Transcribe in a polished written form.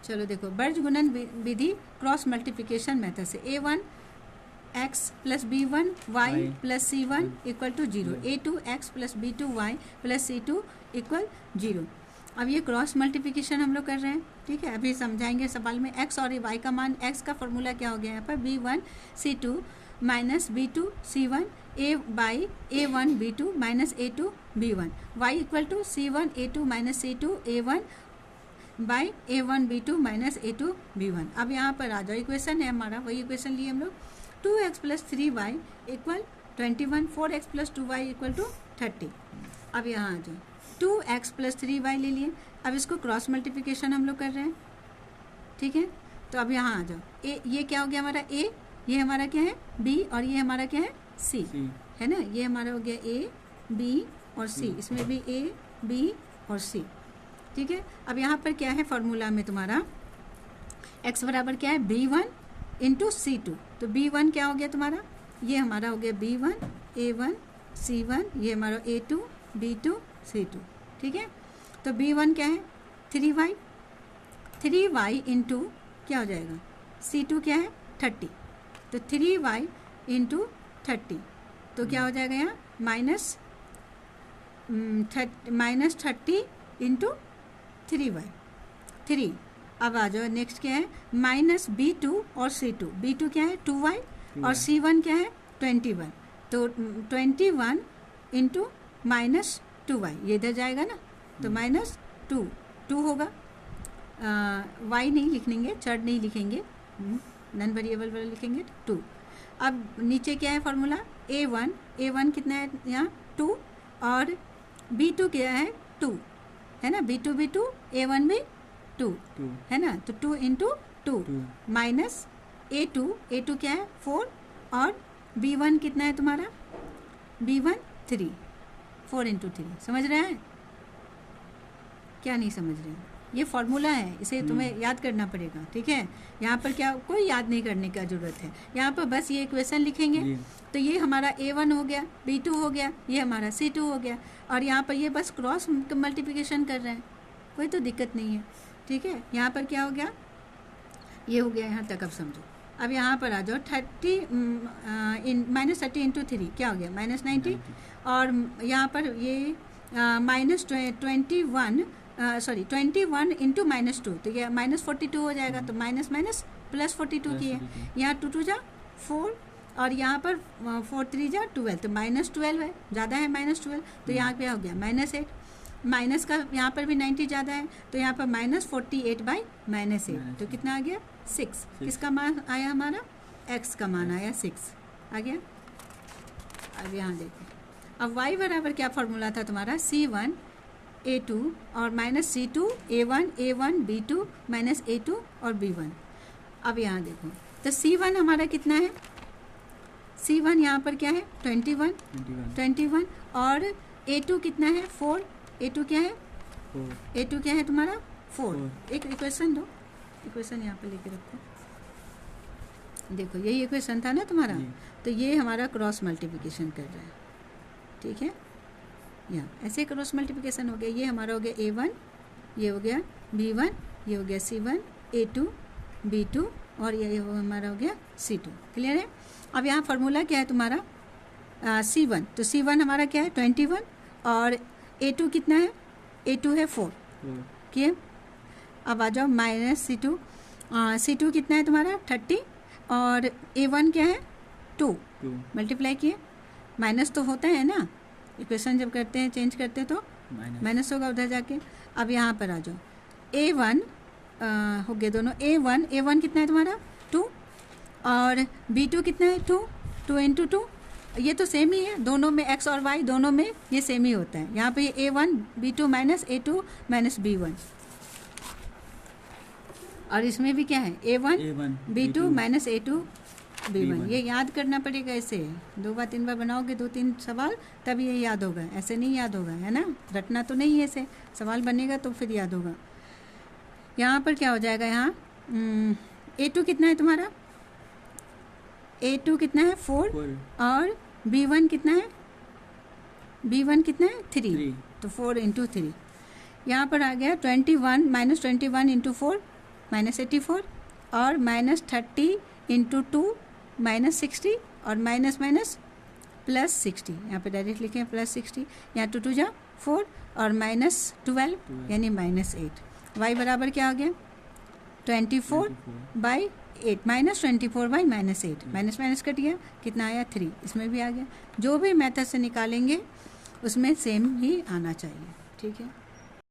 चलो देखो, बर्ज गुणन विधि क्रॉस मल्टीप्लिकेशन मेथड से a1 x plus b1 y plus c1 equal to 0, a2 x plus b2 y plus c2 equal 0। अब ये cross multiplication हम लोग कर रहे हैं, ठीक है। अभी समझाएंगे सवाल में। x और y का मान, x का फॉर्मूला क्या हो गया यहाँ पर, b1 c2 माइनस b2 c1 a by a1 b2 minus a2 b1, y equal to c1 a2 minus c2 a1 by a1 b2 minus a2 b1। अब यहाँ पर आ जाओ, इक्वेशन है हमारा, वही इक्वेशन लिए हम लोग, 2x plus 3y equal 21, 4x plus 2y equal to 30। अब यहाँ आ जाओ, 2x प्लस 3y ले लिए। अब इसको क्रॉस मल्टीप्लिकेशन हम लोग कर रहे हैं, ठीक है। तो अब यहाँ आ जाओ, ये क्या हो गया हमारा a, ये हमारा क्या है b, और ये हमारा क्या है c, है ना। ये हमारा हो गया a b और c, इसमें भी a b और c, ठीक है। अब यहाँ पर क्या है फॉर्मूला में तुम्हारा, x बराबर क्या है b1 इंटू c2, तो b1 क्या हो गया तुम्हारा, ये हमारा हो गया b1 a1 c1, ये हमारा a2 b2 c2, ठीक है। तो b1 क्या है 3y इंटू क्या हो जाएगा c2 क्या है 30, तो 3y इंटू 30, तो क्या हो जाएगा यहाँ माइनस 30 इंटू 3y 3। अब आ जाओ, नेक्स्ट क्या है माइनस b2 और c2, b2 क्या है 2y और c1 क्या है 21, तो 21 इंटू माइनस 2y, ये इधर जाएगा ना, तो माइनस 2 होगा। y नहीं लिखेंगे, चर्ड नहीं लिखेंगे, नॉन वेरिएबल वाला लिखेंगे 2। अब नीचे क्या है फॉर्मूला, a1 कितना है यहाँ 2, और b2 क्या है 2, है ना, b2 a1 भी 2 है ना, तो 2 इंटू 2 माइनस a2 क्या है 4, और b1 कितना है तुम्हारा b1 3, 4 इंटू 3। समझ रहे हैं क्या, नहीं समझ रहे हैं, ये फॉर्मूला है, इसे तुम्हें याद करना पड़ेगा, ठीक है। यहाँ पर क्या कोई याद नहीं करने का जरूरत है, यहाँ पर बस ये इक्वेशन लिखेंगे। तो ये हमारा a1 हो गया, b2 हो गया, ये हमारा c2 हो गया, और यहाँ पर ये बस क्रॉस मल्टीप्लिकेशन कर रहे हैं, कोई तो दिक्कत नहीं है, ठीक है। यहाँ पर क्या हो गया, ये हो गया यहाँ तक, अब समझो। अब यहाँ पर आ जाओ, 30 माइनस 30 इंटू 3 क्या हो गया माइनस 90, और यहाँ पर ये माइनस 21 इंटू माइनस 2, तो ये माइनस 42 हो जाएगा, तो माइनस प्लस 42 की है, यहाँ 2 2 जा 4, और यहाँ पर 4 3 जा 12, तो माइनस 12 है, ज़्यादा है माइनस 12, तो यहाँ पे हो गया माइनस 8, माइनस का यहाँ पर भी 90 ज़्यादा है, तो यहाँ पर माइनस 48 बाई माइनस 8, तो कितना आ गया 6। किसका मान आया हमारा, x का मान आया 6 आ गया। अब यहाँ देखो, अब y बराबर क्या फॉर्मूला था तुम्हारा, c1 a2 और minus c2 a1 b2 minus a2 और b1। अब यहाँ देखो, तो c1 हमारा कितना है, c1 यहाँ पर क्या है 21, और a2 कितना है 4, a2 क्या है 4, a2 क्या है तुम्हारा 4। एक इक्वेशन दो, इक्वेशन यहाँ पर लेके रखो, देखो यही इक्वेशन था ना तुम्हारा, तो ये हमारा क्रॉस मल्टीप्लिकेशन कर रहा है, ठीक है। यहाँ ऐसे क्रॉस मल्टीप्लिकेशन हो गया, ये हमारा हो गया a1, ये हो गया b1, ये हो गया c1 a2 b2, और ये हमारा हो गया c2। क्लियर है। अब यहाँ फार्मूला क्या है तुम्हारा c1, तो c1 हमारा क्या है 21, और a2 कितना है, a2 है 4 किए। अब आ जाओ माइनस c2 कितना है तुम्हारा 30, और a1 क्या है 2 मल्टीप्लाई किए, माइनस तो होता है ना, इक्वेशन जब करते हैं चेंज करते हैं तो माइनस होगा उधर जाके। अब यहाँ पर आ जाओ, a1 हो गए दोनों, a1 कितना है तुम्हारा 2, और b2 कितना है 2 इंटू 2, ये तो सेम ही है, दोनों में x और y दोनों में ये सेम ही होता है। यहाँ पे ये a1 b2 minus a2 minus b1, और इसमें भी क्या है a1 b2 minus a2 b1। ये याद करना पड़ेगा, ऐसे 2 बार 3 बार बनाओगे 2-3 सवाल तब ये याद होगा, ऐसे नहीं याद होगा, है ना, रटना तो नहीं है, ऐसे सवाल बनेगा तो फिर याद होगा। यहाँ पर क्या हो जाएगा, यहाँ a2 कितना है तुम्हारा, a2 कितना है 4, और b1 कितना है 3, तो 4 इंटू 3। यहाँ पर आ गया 21 माइनस 21 इंटू 4 -84 और -30 इंटू 2 -60 और माइनस माइनस +60, यहाँ पे डायरेक्ट लिखें +60, यहाँ 2 2 जा 4 और -12 यानी -8। y बराबर क्या आ गया 24/8 -24/-8, माइनस माइनस कट गया, कितना आया 3, इसमें भी आ गया। जो भी मेथड से निकालेंगे उसमें सेम ही आना चाहिए, ठीक है।